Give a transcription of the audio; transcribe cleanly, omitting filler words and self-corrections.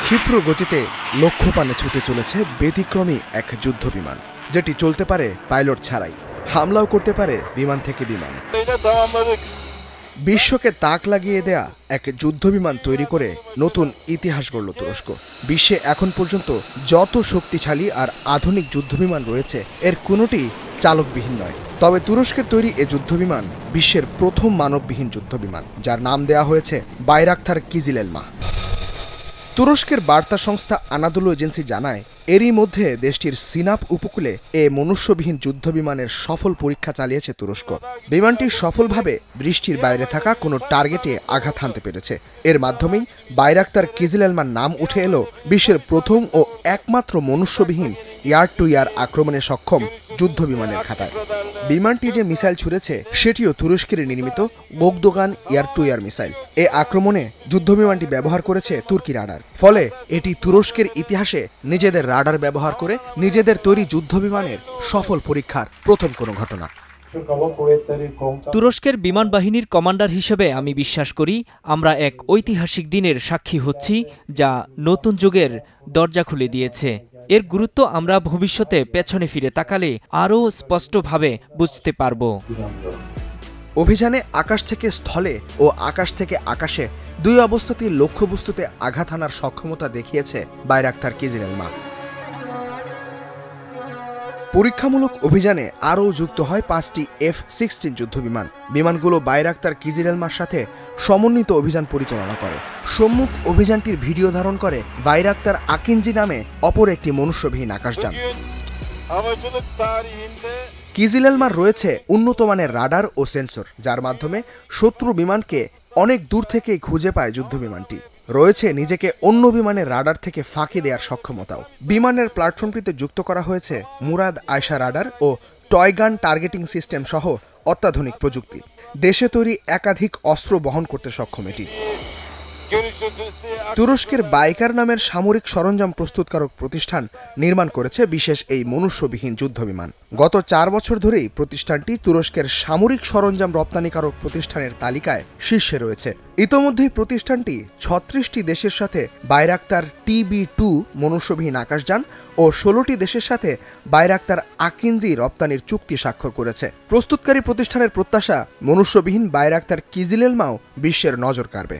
ক্ষিপ্র গতিতে লক্ষ্যপানে ছুটে চলেছে ব্যতিক্রমী এক যুদ্ধবিমান, যেটি চলতে পারে পাইলট ছাড়াই, হামলাও করতে পারে বিমান থেকে বিমানে। বিশ্বকে তাক লাগিয়ে দেয়া এক যুদ্ধবিমান তৈরি করে নতুন ইতিহাস গড়ল তুরস্ক। বিশ্বে এখন পর্যন্ত যত শক্তিশালী আর আধুনিক যুদ্ধবিমান রয়েছে, এর কোনোটি চালকবিহীন নয়। তবে তুরস্কের তৈরি এ যুদ্ধবিমান বিশ্বের প্রথম মানববিহীন যুদ্ধবিমান, যার নাম দেয়া হয়েছে বাইরাকতার কিজিল এলমা। তুরস্কের বার্তা সংস্থা আনাদোলু এজেন্সি জানায়, এরই মধ্যে দেশটির সিনাপ উপকূলে এ মনুষ্যবিহীন যুদ্ধবিমানের সফল পরীক্ষা চালিয়েছে তুরস্ক। বিমানটি সফলভাবে দৃষ্টির বাইরে থাকা কোনো টার্গেটে আঘাত হানতে পেরেছে। এর মাধ্যমেই বাইরাকতার কিজিল এলমার নাম উঠে এলো বিশ্বের প্রথম ও একমাত্র মনুষ্যবিহীন এয়ার টু এয়ার আক্রমণে সক্ষম যুদ্ধবিমানের খাতায়। বিমানটি যে মিসাইল ছুড়েছে সেটিও তুরস্কের নির্মিত গোগদোগান এয়ার টু এয়ার মিসাইল। এ আক্রমণে যুদ্ধবিমানটি ব্যবহার করেছে তুর্কি রাডার। ফলে এটি তুরস্কের ইতিহাসে নিজেদের রাডার ব্যবহার করে নিজেদের তৈরি যুদ্ধবিমানের সফল পরীক্ষার প্রথম কোনো ঘটনা। তুরস্কের বিমান বাহিনীর কমান্ডার হিসেবে আমি বিশ্বাস করি, আমরা এক ঐতিহাসিক দিনের সাক্ষী হচ্ছি, যা নতুন যুগের দরজা খুলে দিয়েছে। এর গুরুত্ব আমরা ভবিষ্যতে পেছনে ফিরে তাকালে আরও স্পষ্টভাবে বুঝতে পারব। অভিযানে আকাশ থেকে স্থলে ও আকাশ থেকে আকাশে দুই অবস্থাতেই লক্ষ্যবস্তুতে আঘাত হানার সক্ষমতা দেখিয়েছে বাইরাকতার কিজিল এলমা। পরীক্ষামূলক অভিযানে আরও যুক্ত হয় 5টি F-16 যুদ্ধবিমান। বিমানগুলো বাইরাকতার কিজিল এলমার সাথে সমন্বিত অভিযান পরিচালনা করে। সম্মুখ অভিযানটির ভিডিও ধারণ করে বাইরাকতার আকিঞ্জি নামে অপর একটি মনুষ্যবিহীন আকাশযান। কিজিল এলমার রয়েছে উন্নত মানের রাডার ও সেন্সর, যার মাধ্যমে শত্রু বিমানকে অনেক দূর থেকেই খুঁজে পায় যুদ্ধবিমানটি। রয়েছে নিজেকে অন্য বিমানের রাডার থেকে ফাঁকি দেওয়ার সক্ষমতাও। বিমানের প্ল্যাটফর্মটিতে যুক্ত করা হয়েছে মুরাদ আয়শা রাডার ও টয়গান টার্গেটিং সিস্টেম সহ অত্যাধুনিক প্রযুক্তি। দেশে তৈরি একাধিক অস্ত্র বহন করতে সক্ষম এটি। তুরস্কের বাইকার নামের সামরিক সরঞ্জাম প্রস্তুতকারক প্রতিষ্ঠান নির্মাণ করেছে বিশেষ এই মনুষ্যবিহীন যুদ্ধবিমান। গত 4 বছর ধরেই প্রতিষ্ঠানটি তুরস্কের সামরিক সরঞ্জাম রপ্তানিকারক প্রতিষ্ঠানের তালিকায় শীর্ষে রয়েছে। ইতোমধ্যেই প্রতিষ্ঠানটি 36টি দেশের সাথে বাইরাকতার TB2 মনুষ্যবিহীন আকাশযান ও 16টি দেশের সাথে বাইরাকতার আকিঞ্জি রপ্তানির চুক্তি স্বাক্ষর করেছে। প্রস্তুতকারী প্রতিষ্ঠানের প্রত্যাশা, মনুষ্যবিহীন বাইরাকতার কিজিল এলমাও বিশ্বের নজর কাড়বে।